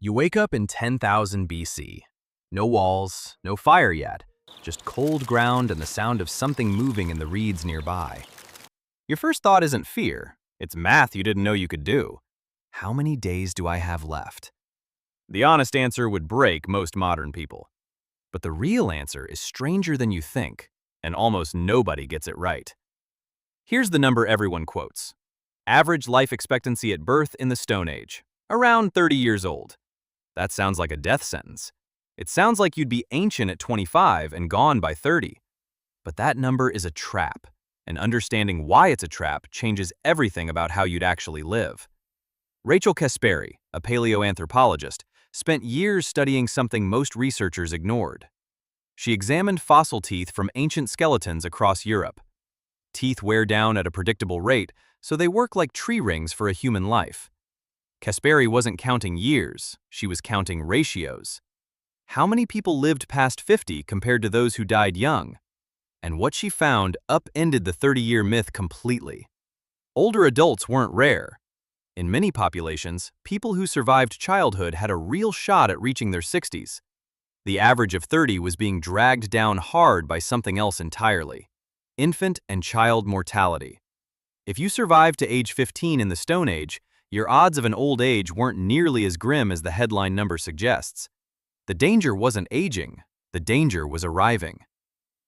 You wake up in 10,000 BC. No walls, no fire yet, just cold ground and the sound of something moving in the reeds nearby. Your first thought isn't fear, it's math you didn't know you could do. How many days do I have left? The honest answer would break most modern people. But the real answer is stranger than you think, and almost nobody gets it right. Here's the number everyone quotes. Average life expectancy at birth in the Stone Age, around 30 years old. That sounds like a death sentence. It sounds like you'd be ancient at 25 and gone by 30. But that number is a trap, and understanding why it's a trap changes everything about how you'd actually live. Rachel Caspari, a paleoanthropologist, spent years studying something most researchers ignored. She examined fossil teeth from ancient skeletons across Europe. Teeth wear down at a predictable rate, so they work like tree rings for a human life. Caspari wasn't counting years, she was counting ratios. How many people lived past 50 compared to those who died young? And what she found upended the 30-year myth completely. Older adults weren't rare. In many populations, people who survived childhood had a real shot at reaching their 60s. The average of 30 was being dragged down hard by something else entirely: infant and child mortality. If you survived to age 15 in the Stone Age, your odds of an old age weren't nearly as grim as the headline number suggests. The danger wasn't aging, the danger was arriving.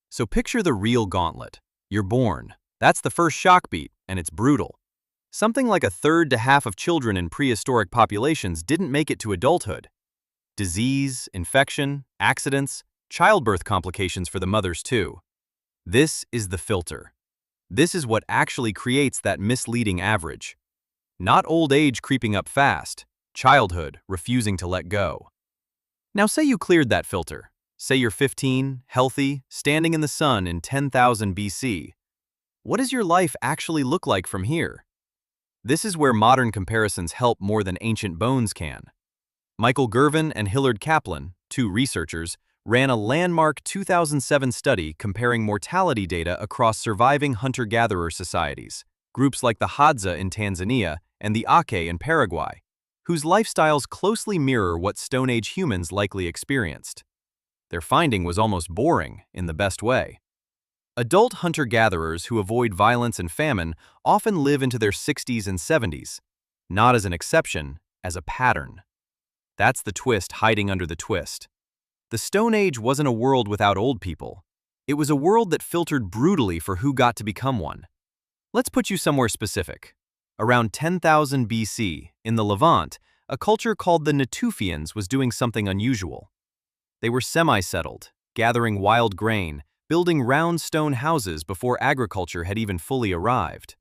So picture the real gauntlet. You're born. That's the first shock beat, and it's brutal. Something like a third to half of children in prehistoric populations didn't make it to adulthood. Disease, infection, accidents, childbirth complications for the mothers too. This is the filter. This is what actually creates that misleading average. Not old age creeping up fast, childhood refusing to let go. Now say you cleared that filter. Say you're 15, healthy, standing in the sun in 10,000 BC. What does your life actually look like from here? This is where modern comparisons help more than ancient bones can. Michael Gurven and Rachel Kaplan, two researchers, ran a landmark 2007 study comparing mortality data across surviving hunter-gatherer societies, groups like the Hadza in Tanzania and the Ake in Paraguay, whose lifestyles closely mirror what Stone Age humans likely experienced. Their finding was almost boring, in the best way. Adult hunter-gatherers who avoid violence and famine often live into their 60s and 70s, not as an exception, as a pattern. That's the twist hiding under the twist. The Stone Age wasn't a world without old people. It was a world that filtered brutally for who got to become one. Let's put you somewhere specific. Around 10,000 BC, in the Levant, a culture called the Natufians was doing something unusual. They were semi-settled, gathering wild grain, building round stone houses before agriculture had even fully arrived.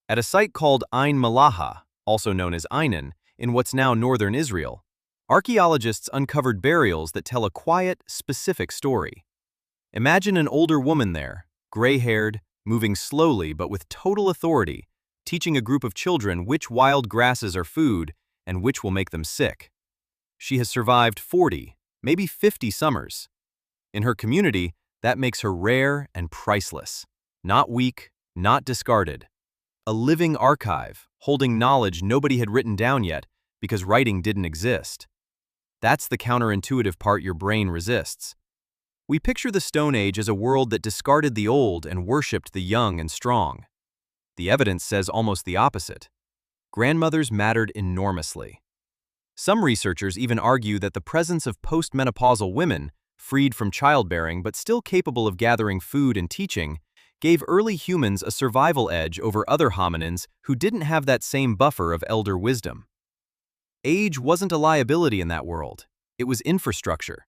At a site called Ain Malaha, also known as Ainan, in what's now northern Israel, archaeologists uncovered burials that tell a quiet, specific story. Imagine an older woman there, gray-haired, moving slowly but with total authority, teaching a group of children which wild grasses are food and which will make them sick. She has survived 40, maybe 50 summers. In her community, that makes her rare and priceless, not weak, not discarded. A living archive, holding knowledge nobody had written down yet because writing didn't exist. That's the counterintuitive part your brain resists. We picture the Stone Age as a world that discarded the old and worshipped the young and strong. The evidence says almost the opposite. Grandmothers mattered enormously. Some researchers even argue that the presence of postmenopausal women, freed from childbearing but still capable of gathering food and teaching, gave early humans a survival edge over other hominins who didn't have that same buffer of elder wisdom. Age wasn't a liability in that world. It was infrastructure.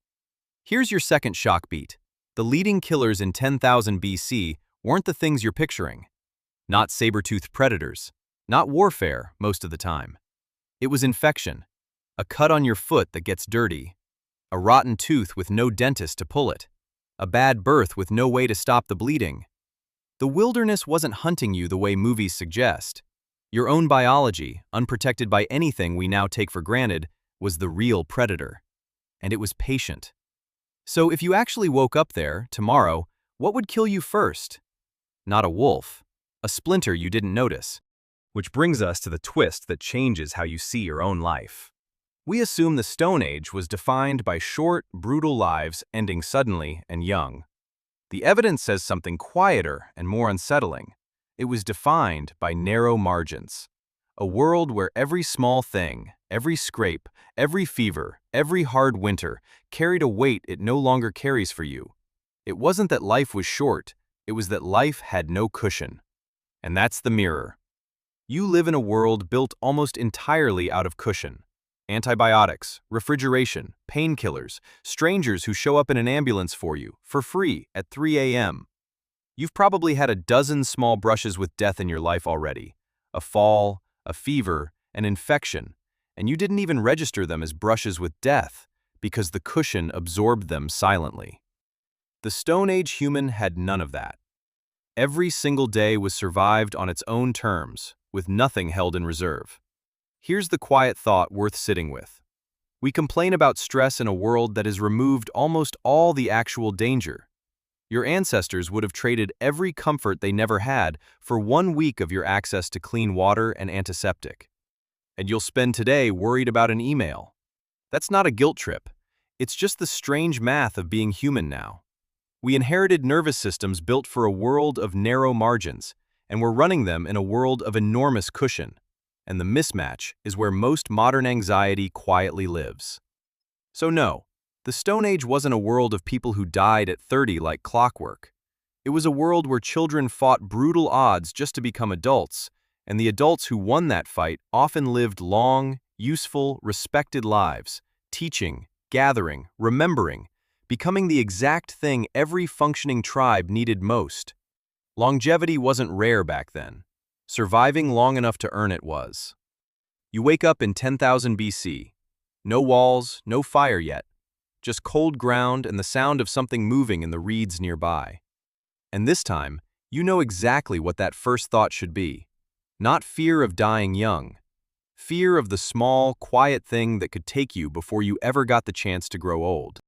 Here's your second shock beat. The leading killers in 10,000 BC weren't the things you're picturing. Not saber-toothed predators. Not warfare, most of the time. It was infection. A cut on your foot that gets dirty. A rotten tooth with no dentist to pull it. A bad birth with no way to stop the bleeding. The wilderness wasn't hunting you the way movies suggest. Your own biology, unprotected by anything we now take for granted, was the real predator. And it was patient. So if you actually woke up there, tomorrow, what would kill you first? Not a wolf. A splinter you didn't notice. Which brings us to the twist that changes how you see your own life. We assume the Stone Age was defined by short, brutal lives ending suddenly and young. The evidence says something quieter and more unsettling. It was defined by narrow margins. A world where every small thing, every scrape, every fever, every hard winter carried a weight it no longer carries for you. It wasn't that life was short, it was that life had no cushion. And that's the mirror. You live in a world built almost entirely out of cushion. Antibiotics, refrigeration, painkillers, strangers who show up in an ambulance for you, for free, at 3 a.m. You've probably had a dozen small brushes with death in your life already. A fall, a fever, an infection, and you didn't even register them as brushes with death because the cushion absorbed them silently. The Stone Age human had none of that. Every single day was survived on its own terms, with nothing held in reserve. Here's the quiet thought worth sitting with. We complain about stress in a world that has removed almost all the actual danger. Your ancestors would have traded every comfort they never had for 1 week of your access to clean water and antiseptic. And you'll spend today worried about an email. That's not a guilt trip. It's just the strange math of being human now. We inherited nervous systems built for a world of narrow margins, and we're running them in a world of enormous cushion. And the mismatch is where most modern anxiety quietly lives. So no, the Stone Age wasn't a world of people who died at 30 like clockwork. It was a world where children fought brutal odds just to become adults, and the adults who won that fight often lived long, useful, respected lives, teaching, gathering, remembering, becoming the exact thing every functioning tribe needed most. Longevity wasn't rare back then. Surviving long enough to earn it was. You wake up in 10,000 BC. No walls, no fire yet. Just cold ground and the sound of something moving in the reeds nearby. And this time, you know exactly what that first thought should be. Not fear of dying young. Fear of the small, quiet thing that could take you before you ever got the chance to grow old.